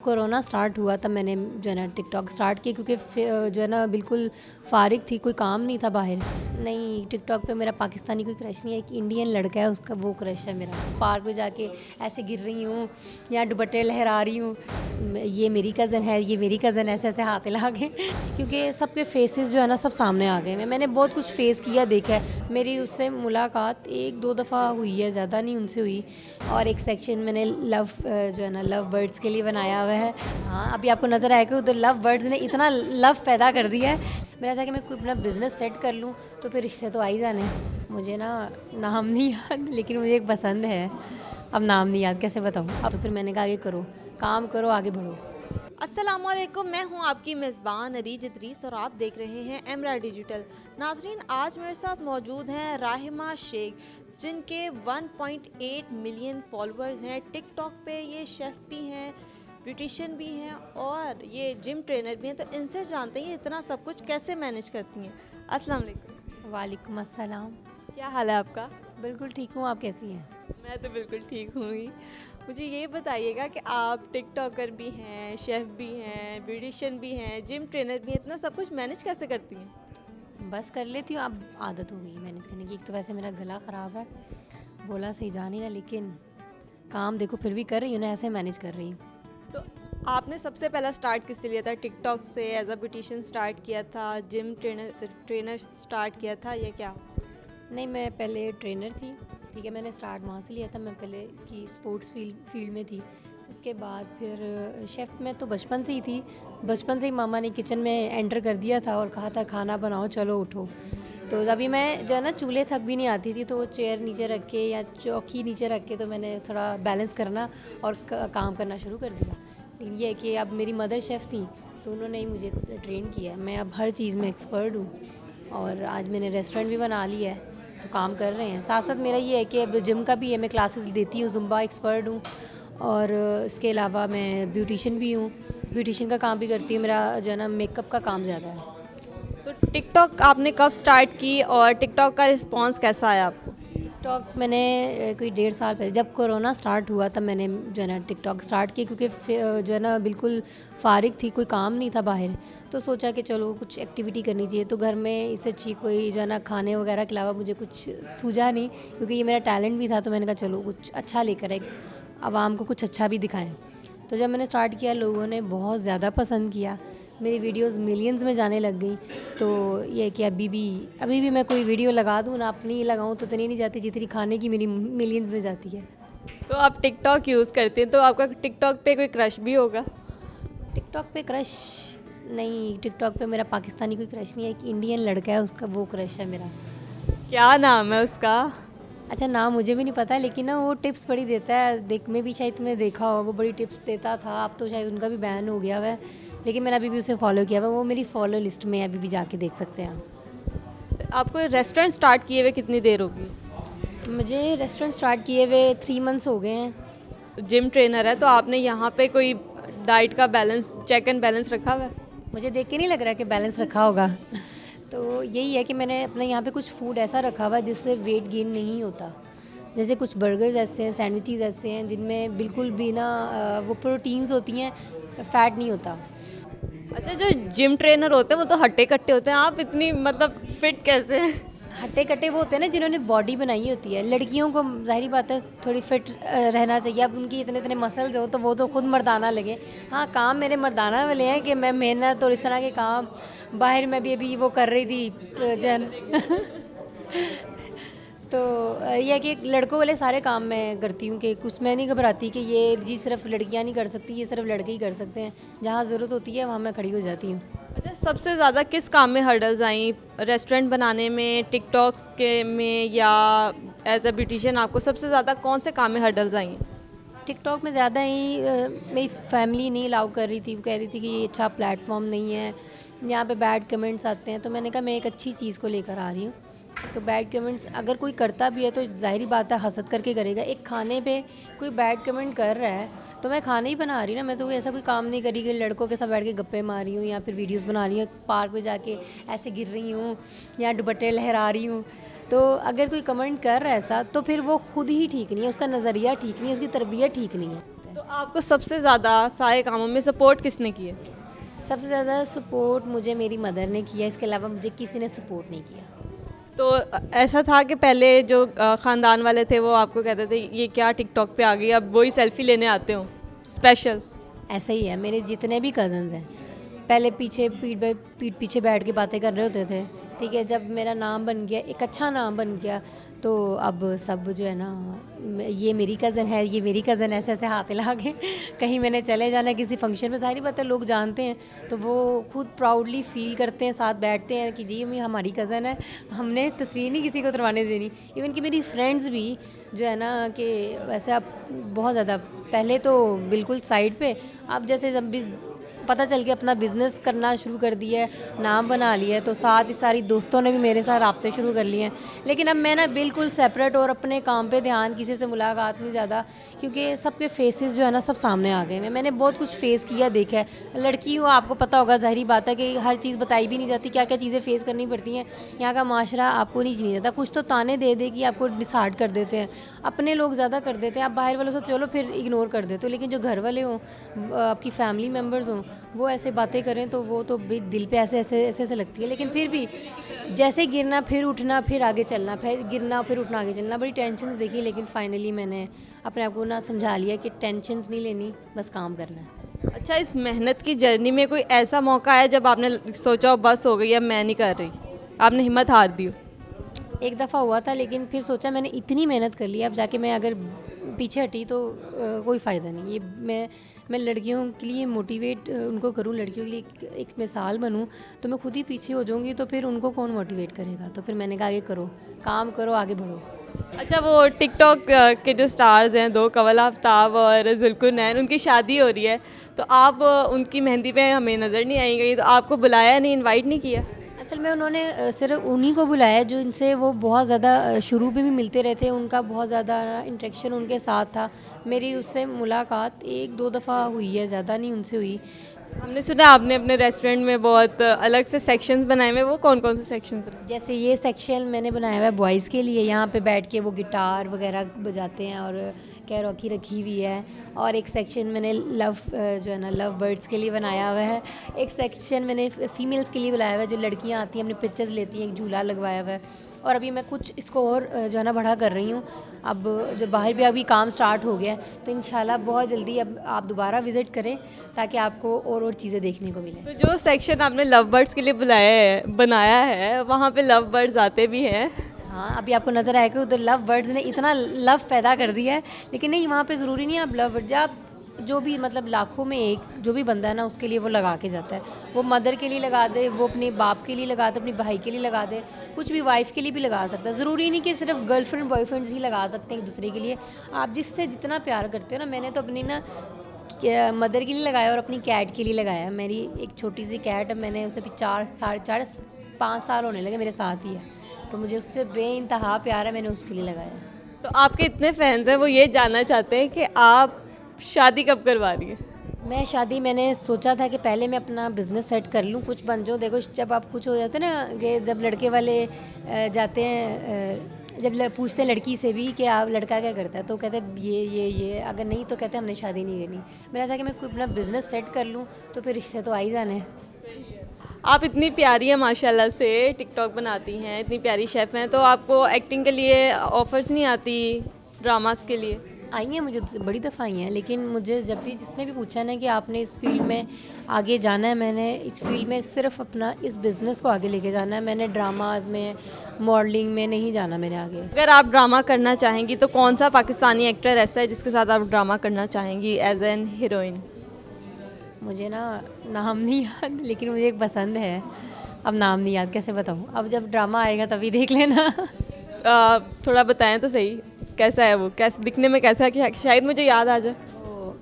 Corona start हुआ तब मैंने जो है ना टिकटॉक स्टार्ट किया, क्योंकि जो है ना बिल्कुल फ़ारिग थी, कोई काम नहीं था बाहर। नहीं, टिकटॉक पे मेरा पाकिस्तानी कोई क्रश नहीं है, एक इंडियन लड़का है, उसका वो क्रश है मेरा। पार्क में जाके ऐसे गिर रही हूँ या दुपट्टे लहरा रही हूँ, ये मेरी कज़न है, ये मेरी कज़न, ऐसे ऐसे हाथ हिला के क्योंकि सबके फेसेस जो है ना सब सामने आ गए। मैंने बहुत कुछ फेस किया, देखा है। मेरी उससे मुलाकात एक दो दफ़ा हुई है, ज़्यादा नहीं उनसे हुई। और एक सेक्शन मैंने लव जो है ना लव बर्ड्स के लिए बनाया हुआ है। हाँ, अभी आपको नज़र आएगा उधर लव बर्ड्स ने इतना लव पैदा कर दिया है। मेरा था कि मैं कोई अपना बिज़नेस सेट कर लूँ तो फिर रिश्ते तो आ ही जाने हैं। मुझे ना नाम नहीं याद, लेकिन मुझे एक पसंद है। अब नाम नहीं याद, कैसे बताऊँ। अब तो फिर मैंने कहा आगे करो, काम करो, आगे बढ़ो। अस्सलामुअलैकुम, मैं हूं आपकी मेज़बान अरीज इदरीस और आप देख रहे हैं एमरा डिजिटल। नाजरीन, आज मेरे साथ मौजूद हैं राहिमा शेख, जिनके 1.8 मिलियन फॉलोअर्स हैं टिकटॉक पे। ये शेफ़ भी हैं, ब्यूटिशियन भी हैं और ये जिम ट्रेनर भी हैं। तो इनसे जानते हैं इतना सब कुछ कैसे मैनेज करती हैं। अस्सलाम वालेकुम। वालेकुम अस्सलाम। क्या हाल है आपका? बिल्कुल ठीक हूँ, आप कैसी हैं? मैं तो बिल्कुल ठीक हूँ ही। मुझे ये बताइएगा कि आप टिकटॉकर भी हैं, शेफ़ भी हैं, ब्यूटिशियन भी हैं, जिम ट्रेनर भी हैं, इतना सब कुछ मैनेज कैसे करती हैं? बस कर लेती हूँ, अब आदत हो गई मैनेज करने की। एक तो वैसे मेरा गला ख़राब है, बोला सही जा नहीं रहा, लेकिन काम देखो फिर भी कर रही हूँ ना, ऐसे मैनेज कर रही हूँ। तो आपने सबसे पहला स्टार्ट किससे लिया था? टिकटॉक से एज अ ब्यूटिशियन स्टार्ट किया था, जिम ट्रेनर स्टार्ट किया था या क्या? नहीं, मैं पहले ट्रेनर थी, ठीक है। मैंने स्टार्ट वहाँ से लिया था। मैं पहले इसकी स्पोर्ट्स फील्ड में थी। उसके बाद फिर शेफ़ में तो बचपन से ही थी। बचपन से ही मामा ने किचन में एंटर कर दिया था और कहा था खाना बनाओ, चलो उठो। तो अभी मैं जो है ना चूल्हे तक भी नहीं आती थी, तो वो चेयर नीचे रख के या चौकी नीचे रख के तो मैंने थोड़ा बैलेंस करना और काम करना शुरू कर दिया। लेकिन ये है कि अब मेरी मदर शेफ़ थी, तो उन्होंने ही मुझे ट्रेन किया है। मैं अब हर चीज़ में एक्सपर्ट हूँ और आज मैंने रेस्टोरेंट भी बना लिया है, तो काम कर रहे हैं। साथ साथ मेरा ये है कि अब जिम का भी है, मैं क्लासेस देती हूँ, जुम्बा एक्सपर्ट हूँ। और इसके अलावा मैं ब्यूटिशियन भी हूँ, ब्यूटिशियन का काम भी करती हूँ। मेरा जो है ना मेकअप का काम ज़्यादा है। तो टिकटॉक आपने कब स्टार्ट की और टिकटॉक का रिस्पॉन्स कैसा आया आपको? टिकटॉक मैंने कोई 1.5 साल पहले, जब कोरोना स्टार्ट हुआ तब मैंने जो है ना टिकटॉक स्टार्ट किया, क्योंकि जो है ना बिल्कुल फ़ारिग थी, कोई काम नहीं था बाहर। तो सोचा कि चलो कुछ एक्टिविटी करनी चाहिए। तो घर में इससे अच्छी कोई जो है ना खाने वगैरह के अलावा मुझे कुछ सूझा नहीं, क्योंकि ये मेरा टैलेंट भी था। तो मैंने कहा चलो कुछ अच्छा लेकर एक आवाम को कुछ अच्छा भी दिखाएं। तो जब मैंने स्टार्ट किया, लोगों ने बहुत ज़्यादा पसंद किया, मेरी वीडियोस मिलियंस में जाने लग गई। तो ये है कि अभी भी मैं कोई वीडियो लगा दूँ ना, अपनी लगाऊँ तो इतनी नहीं जाती जितनी खाने की मेरी मिलियंस में जाती है। तो आप टिकटॉक यूज़ करते हैं, तो आपका टिकटॉक पे कोई क्रश भी होगा? टिकटॉक पे क्रश? नहीं, टिकटॉक पे मेरा पाकिस्तानी कोई क्रश नहीं है, एक इंडियन लड़का है, उसका वो क्रश है मेरा। क्या नाम है उसका? अच्छा, नाम मुझे भी नहीं पता, लेकिन ना वो टिप्स बड़ी देता है। देख, मैं भी शायद तुमने देखा हो, वो बड़ी टिप्स देता था। अब तो शायद उनका भी बैन हो गया हुआ है, लेकिन मैंने अभी भी उसे फॉलो किया हुआ। वो मेरी फॉलो लिस्ट में है, अभी भी जाके देख सकते हैं आप। आपको रेस्टोरेंट स्टार्ट किए हुए कितनी देर होगी? मुझे रेस्टोरेंट स्टार्ट किए हुए 3 मंथ्स हो गए हैं। जिम ट्रेनर है तो आपने यहाँ पे कोई डाइट का बैलेंस, चेक एंड बैलेंस रखा हुआ है? मुझे देख के नहीं लग रहा कि बैलेंस रखा होगा। तो यही है कि मैंने अपने यहाँ पे कुछ फूड ऐसा रखा हुआ है जिससे वेट गेन नहीं होता। जैसे कुछ बर्गर्स ऐसे हैं, सैंडविचेस ऐसे हैं जिनमें बिल्कुल भी ना वो प्रोटीन्स होती हैं, फ़ैट नहीं होता। अच्छा, जो जिम ट्रेनर होते हैं वो तो हट्टे कट्टे होते हैं, आप इतनी मतलब फिट कैसे हैं? हट्टे कट्टे वो होते हैं ना जिन्होंने बॉडी बनाई होती है। लड़कियों को ज़ाहिर बात है थोड़ी फिट रहना चाहिए। अब उनकी इतने इतने मसल्स हो तो वो तो खुद मर्दाना लगे। हाँ, काम मेरे मर्दाना वाले हैं कि मैं मेहनत और इस तरह के काम बाहर में भी अभी वो कर रही थी जन तो ये है कि लड़कों वाले सारे काम मैं करती हूँ, कि कुछ मैं नहीं घबराती कि ये जी सिर्फ लड़कियाँ नहीं कर सकती, ये सिर्फ लड़के ही कर सकते हैं। जहाँ ज़रूरत होती है वहाँ मैं खड़ी हो जाती हूँ। अच्छा, सबसे ज़्यादा किस काम में हर्डल्स आई? रेस्टोरेंट बनाने में, टिकटॉक्स के में, या एज अ ब्यूटिशियन आपको सबसे ज़्यादा कौन से काम में हर्डल्स आई हैं? टिकटॉक में ज़्यादा ही मेरी फैमिली नहीं अलाउ कर रही थी। वो कह रही थी कि ये अच्छा प्लेटफॉर्म नहीं है, यहाँ पे बैड कमेंट्स आते हैं। तो मैंने कहा मैं एक अच्छी चीज़ को लेकर आ रही हूँ। तो बैड कमेंट्स अगर कोई करता भी है तो ज़ाहिर बात है हसद करके करेगा। एक खाने पे कोई बैड कमेंट कर रहा है तो मैं खाना ही बना रही ना, मैं तो कोई ऐसा कोई काम नहीं करी कि लड़कों के साथ बैठ के गप्पे मार रही हूँ या फिर वीडियोस बना रही हूँ, पार्क में जाके ऐसे गिर रही हूँ या दुपट्टे लहरा रही हूँ। तो अगर कोई कमेंट कर रहा है ऐसा, तो फिर वो खुद ही ठीक नहीं है, उसका नज़रिया ठीक नहीं है, उसकी तरबियत ठीक नहीं है। तो आपको सबसे ज़्यादा सारे कामों में सपोर्ट किसने की है? सबसे ज़्यादा सपोर्ट मुझे मेरी मदर ने किया, इसके अलावा मुझे किसी ने सपोर्ट नहीं किया। तो ऐसा था कि पहले जो ख़ानदान वाले थे वो आपको कहते थे ये क्या टिकटॉक पे आ गई, अब वही सेल्फी लेने आते हो स्पेशल? ऐसा ही है, मेरे जितने भी कज़न्स हैं पहले पीछे पीठ पीछे बैठ के बातें कर रहे होते थे, ठीक है। जब मेरा नाम बन गया, एक अच्छा नाम बन गया, तो अब सब जो है ना, ये मेरी कज़न है, ये मेरी कज़न, ऐसे ऐसे हाथ हिला के कहीं मैंने चले जाना किसी फंक्शन में, सारी बातें लोग जानते हैं, तो वो खुद प्राउडली फील करते हैं, साथ बैठते हैं कि जी ये हमारी कज़न है, हमने तस्वीर नहीं किसी को उतरवाने देनी। इवन कि मेरी फ्रेंड्स भी जो है ना कि वैसे अब बहुत ज़्यादा, पहले तो बिल्कुल साइड पे, अब जैसे जब भी पता चल के अपना बिज़नेस करना शुरू कर दिया है, नाम बना लिया है, तो साथ ही सारी दोस्तों ने भी मेरे साथ राब्ते शुरू कर लिए हैं। लेकिन अब मैं ना बिल्कुल सेपरेट और अपने काम पे ध्यान, किसी से मुलाकात नहीं ज़्यादा, क्योंकि सबके फेसेस जो है ना सब सामने आ गए हैं। मैंने बहुत कुछ फेस किया, देखा है। लड़की हो, आपको पता होगा, ज़ाहिरी बात है कि हर चीज़ बताई भी नहीं जाती, क्या क्या चीज़ें फेस करनी पड़ती हैं। यहाँ का माशरा आपको नहीं जाता, कुछ तो ताने दे दे कि आपको डिसहार्ड कर देते हैं, अपने लोग ज़्यादा कर देते हैं। आप बाहर वालों से चलो फिर इग्नोर कर देते हो, लेकिन जो घर वाले हों, आपकी फैमिली मेम्बर्स हों, वो ऐसे बातें करें तो वो तो दिल पे ऐसे ऐसे ऐसे ऐसे लगती है। लेकिन फिर भी जैसे गिरना फिर उठना, फिर आगे चलना, फिर गिरना फिर उठना, आगे चलना, बड़ी टेंशन देखी। लेकिन फाइनली मैंने अपने आप को ना समझा लिया कि टेंशन नहीं लेनी, बस काम करना है। अच्छा, इस मेहनत की जर्नी में कोई ऐसा मौका आया जब आपने सोचा हो बस हो गई अब मैं नहीं कर रही, आपने हिम्मत हार दी हो? एक दफ़ा हुआ था, लेकिन फिर सोचा मैंने इतनी मेहनत कर ली, अब जाके मैं अगर पीछे हटी तो कोई फ़ायदा नहीं। ये मैं लड़कियों के लिए मोटिवेट उनको करूँ, लड़कियों के लिए एक मिसाल बनूँ, तो मैं खुद ही पीछे हो जाऊँगी, तो फिर उनको कौन मोटिवेट करेगा। तो फिर मैंने कहा आगे करो, काम करो, आगे बढ़ो। अच्छा, वो टिकटॉक के जो स्टार्स हैं दो, कंवल आफ्ताब और जुल्कुर नैन, उनकी शादी हो रही है, तो आप उनकी मेहंदी पे हमें नज़र नहीं आएंगी, तो आपको बुलाया नहीं, इनवाइट नहीं किया? असल में उन्होंने सिर्फ उन्हीं को बुलाया जो इनसे वो बहुत ज़्यादा शुरू में भी मिलते रहे थे, उनका बहुत ज़्यादा इंटरेक्शन उनके साथ था। मेरी उससे मुलाकात एक दो दफ़ा हुई है, ज़्यादा नहीं उनसे हुई। हमने सुना आपने अपने रेस्टोरेंट में बहुत अलग से सेक्शंस बनाए हुए, वो कौन कौन से सेक्शंस हैं? जैसे ये सेक्शन मैंने बनाया हुआ है बॉयज़ के लिए, यहाँ पे बैठ के वो गिटार वगैरह बजाते हैं और कैरोकी रखी हुई है। और एक सेक्शन मैंने जो है ना लव बर्ड्स के लिए बनाया हुआ है। एक सेक्शन मैंने फीमेल्स के लिए बनाया हुआ है, जो लड़कियाँ आती हैं अपनी पिक्चर्स लेती हैं, एक झूला लगवाया हुआ है। और अभी मैं कुछ इसको और जो है ना बढ़ा कर रही हूँ। अब जो बाहर भी अभी काम स्टार्ट हो गया है, तो इंशाल्लाह बहुत जल्दी अब आप दोबारा विज़िट करें ताकि आपको और चीज़ें देखने को मिलें। तो जो सेक्शन आपने लव बर्ड्स के लिए बनाया है, वहाँ पे लव बर्ड्स आते भी हैं? हाँ, अभी आपको नज़र आएगा उधर लव बर्ड्स ने इतना लव पैदा कर दिया है। लेकिन नहीं, वहाँ पे ज़रूरी नहीं है आप लव बर्ड, आप जो भी मतलब लाखों में एक जो भी बंदा है ना उसके लिए वो लगा के जाता है। वो मदर के लिए लगा दे, वो अपने बाप के लिए लगा दे, अपने भाई के लिए लगा दे, कुछ भी वाइफ के लिए भी लगा सकता है। ज़रूरी नहीं कि सिर्फ गर्लफ्रेंड बॉयफ्रेंड्स ही लगा सकते हैं एक दूसरे के लिए। आप जिससे जितना प्यार करते हो ना, मैंने तो अपनी ना मदर के लिए लगाया और अपनी कैट के लिए लगाया। मेरी एक छोटी सी कैट है, मैंने उसे भी 4-5 साल होने लगे मेरे साथ ही है, तो मुझे उससे बेइंतहा प्यार है, मैंने उसके लिए लगाया। तो आपके इतने फैंस हैं, वो ये जानना चाहते हैं कि आप शादी कब करवा रही है? मैंने सोचा था कि पहले मैं अपना बिज़नेस सेट कर लूँ, कुछ बन जाऊँ। देखो जब आप कुछ हो जाते हैं ना, कि जब लड़के वाले जाते हैं, जब पूछते हैं लड़की से भी कि आप लड़का क्या करता है, तो कहते हैं ये, अगर नहीं तो कहते हैं हमने शादी नहीं करनी। मेरा था कि मैं कोई अपना बिज़नेस सेट कर लूँ, तो फिर रिश्ते तो आ ही जाने हैं। आप इतनी प्यारी हैं माशाल्लाह से, टिकटॉक बनाती हैं, इतनी प्यारी शेफ़ हैं, तो आपको एक्टिंग के लिए ऑफ़र्स नहीं आती, ड्रामास के लिए? आई हैं, मुझे बड़ी दफ़ा आई हैं, लेकिन मुझे जब भी जिसने भी पूछा ना कि आपने इस फील्ड में आगे जाना है, मैंने इस फील्ड में सिर्फ अपना इस बिज़नेस को आगे लेके जाना है। मैंने ड्रामाज में, मॉडलिंग में नहीं जाना मैंने आगे। अगर आप ड्रामा करना चाहेंगी तो कौन सा पाकिस्तानी एक्टर ऐसा है जिसके साथ आप ड्रामा करना चाहेंगी एज एन हीरोइन? मुझे ना नाम नहीं याद, लेकिन मुझे एक पसंद है। अब नाम नहीं याद, कैसे बताऊँ? अब जब ड्रामा आएगा तभी देख लेना। थोड़ा बताएं तो सही, कैसा है वो, कैसे दिखने में कैसा है कि शायद मुझे याद आ जाए। वो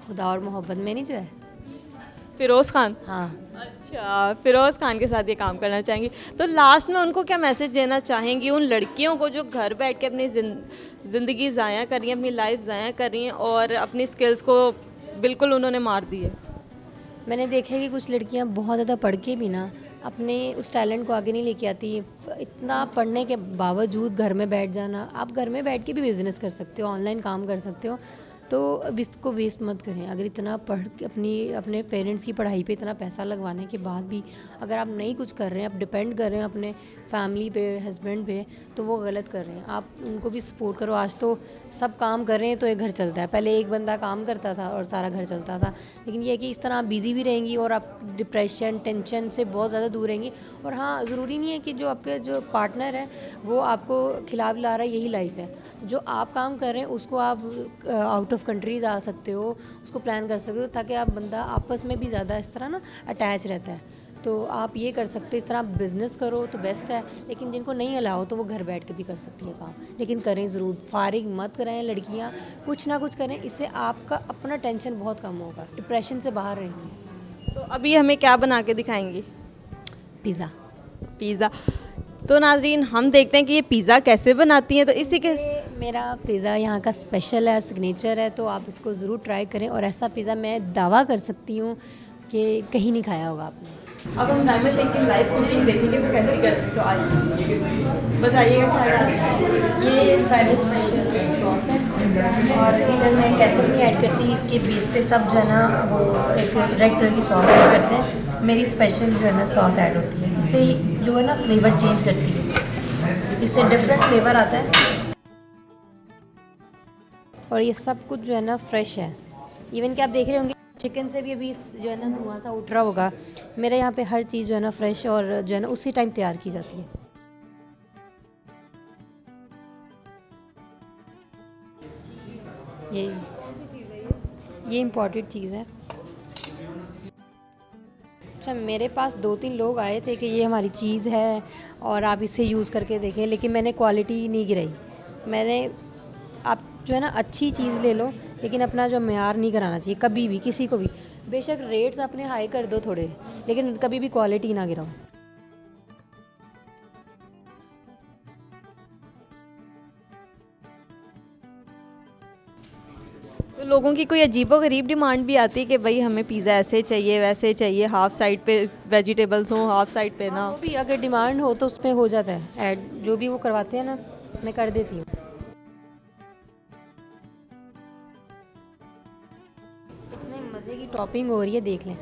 खुदा और मोहब्बत में नहीं जो है, फ़िरोज़ खान? हाँ। अच्छा, फ़िरोज़ खान के साथ ये काम करना चाहेंगी, तो लास्ट में उनको क्या मैसेज देना चाहेंगी उन लड़कियों को जो घर बैठ के अपनी ज़िंदगी ज़ाया कर रही हैं, अपनी लाइफ ज़ाया कर रही हैं और अपनी स्किल्स को बिल्कुल उन्होंने मार दी है? मैंने देखा है कि कुछ लड़कियां बहुत ज़्यादा पढ़ के भी ना अपने उस टैलेंट को आगे नहीं लेके आती। इतना पढ़ने के बावजूद घर में बैठ जाना, आप घर में बैठ के भी बिज़नेस कर सकते हो, ऑनलाइन काम कर सकते हो। तो अब इसको वेस्ट मत करें। अगर इतना पढ़ के अपने पेरेंट्स की पढ़ाई पे इतना पैसा लगवाने के बाद भी अगर आप नहीं कुछ कर रहे हैं, आप डिपेंड कर रहे हैं अपने फैमिली पे, हस्बैंड पे, तो वो गलत कर रहे हैं। आप उनको भी सपोर्ट करो। आज तो सब काम कर रहे हैं तो एक घर चलता है। पहले एक बंदा काम करता था और सारा घर चलता था, लेकिन ये है कि इस तरह आप बिज़ी भी रहेंगी और आप डिप्रेशन, टेंशन से बहुत ज़्यादा दूर रहेंगी। और हाँ, ज़रूरी नहीं है कि जो आपके जो पार्टनर है वो आपको खिला पिला रहा है यही लाइफ है। जो आप काम कर रहे हैं उसको आप आउट ऑफ कंट्री जा सकते हो, उसको प्लान कर सकते हो, ताकि आप बंदा आपस में भी ज़्यादा इस तरह ना अटैच रहता है। तो आप ये कर सकते हो, इस तरह आप बिज़नेस करो तो बेस्ट है। लेकिन जिनको नहीं अलाओ तो वो घर बैठ के भी कर सकती है काम, लेकिन करें ज़रूर। फारिग मत कराएं लड़कियां, कुछ ना कुछ करें। इससे आपका अपना टेंशन बहुत कम होगा, डिप्रेशन से बाहर रहेंगे। तो अभी हमें क्या बना के दिखाएंगी? पिज़्ज़ा। पिज़्ज़ा। तो नाज़रीन, हम देखते हैं कि ये पिज़्ज़ा कैसे बनाती हैं। तो इसी के मेरा पिज़्ज़ा यहाँ का स्पेशल है, सिग्नेचर है, तो आप इसको ज़रूर ट्राई करें। और ऐसा पिज़्ज़ा मैं दावा कर सकती हूँ कि कहीं नहीं खाया होगा आपने। अब हम राहिमा शेख की लाइव कुकिंग देखेंगे वो कैसी करती है। तो आइए बताइएगा क्या डालना है। ये फ्राइड स्पेशल सॉस है और इधर मैं केचप नहीं ऐड करती। इसके बेस पे सब जो है ना वो एक रेड कलर की सॉस ऐड करते हैं। मेरी स्पेशल जो है ना सॉस ऐड होती है, इससे जो है ना फ्लेवर चेंज करती है, इससे डिफरेंट फ्लेवर आता है। और ये सब कुछ जो है ना फ्रेश है। इवन कि आप देख रहे होंगे चिकन से भी अभी जो है ना धुआं सा उठ रहा होगा। मेरे यहाँ पे हर चीज़ जो है ना फ्रेश और जो है ना उसी टाइम तैयार की जाती है। ये इम्पोर्टेंट चीज़ है। अच्छा, मेरे पास 2-3 लोग आए थे कि ये हमारी चीज़ है और आप इसे यूज़ करके देखें, लेकिन मैंने क्वालिटी नहीं गिराई। आप जो है ना अच्छी चीज़ ले लो, लेकिन अपना जो म्यार नहीं कराना चाहिए कभी भी किसी को भी। बेशक रेट्स अपने हाई कर दो थोड़े, लेकिन कभी भी क्वालिटी ना गिराओ। तो लोगों की कोई अजीबोगरीब डिमांड भी आती है कि भाई हमें पिज़्ज़ा ऐसे चाहिए, वैसे चाहिए, हाफ साइड पे वेजिटेबल्स हों, हाफ साइड पे ना। वो भी अगर डिमांड हो तो उस पर हो जाता है ऐड। जो भी वो करवाते हैं ना, मैं कर देती हूँ। इतने मज़े की टॉपिंग हो रही है, देख लें।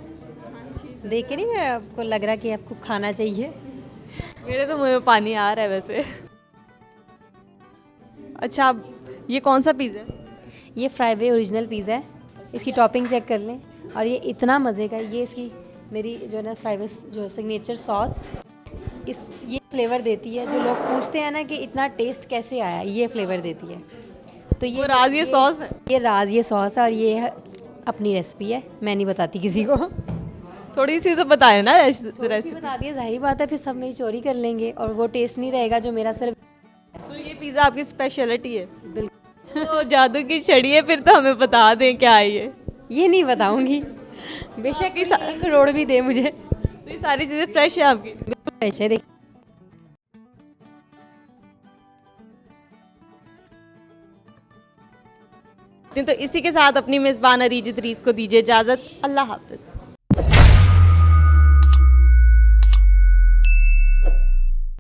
देख के नहीं मैं आपको लग रहा कि आपको खाना चाहिए? मेरे तो मुँह में पानी आ रहा है वैसे। अच्छा, ये कौन सा पिज़्ज़ा है? ये फ्राईवे ओरिजिनल पिज़्ज़ा है। इसकी टॉपिंग चेक कर लें। और ये इतना मज़े का, ये इसकी मेरी जो है ना फ्राईवे जो सिग्नेचर सॉस ये फ्लेवर देती है। जो लोग पूछते हैं ना कि इतना टेस्ट कैसे आया, ये फ्लेवर देती है। तो ये राज ये सॉस है? ये राज ये सॉस है और ये अपनी रेसिपी है, मैं नहीं बताती किसी को। थोड़ी सी तो बताए ना रेसिपी। बता दिए, जाहिर बात है फिर सब मेरी चोरी कर लेंगे और वो टेस्ट नहीं रहेगा जो मेरा सिर्फ। तो ये पिज़्ज़ा आपकी स्पेशलिटी है? बिल्कुल। तो जादू की छड़ी है, फिर तो हमें बता दें क्या है ये नहीं बताऊंगी। बेशक 1 करोड़ भी दे मुझे। तो ये सारी चीज़ें फ्रेश है आपकी? बिल्कुल फ्रेश है। देखिए, तो इसी के साथ अपनी मेज़बान अरीजित रीस को दीजिए इजाज़त। अल्लाह हाफ़िज़।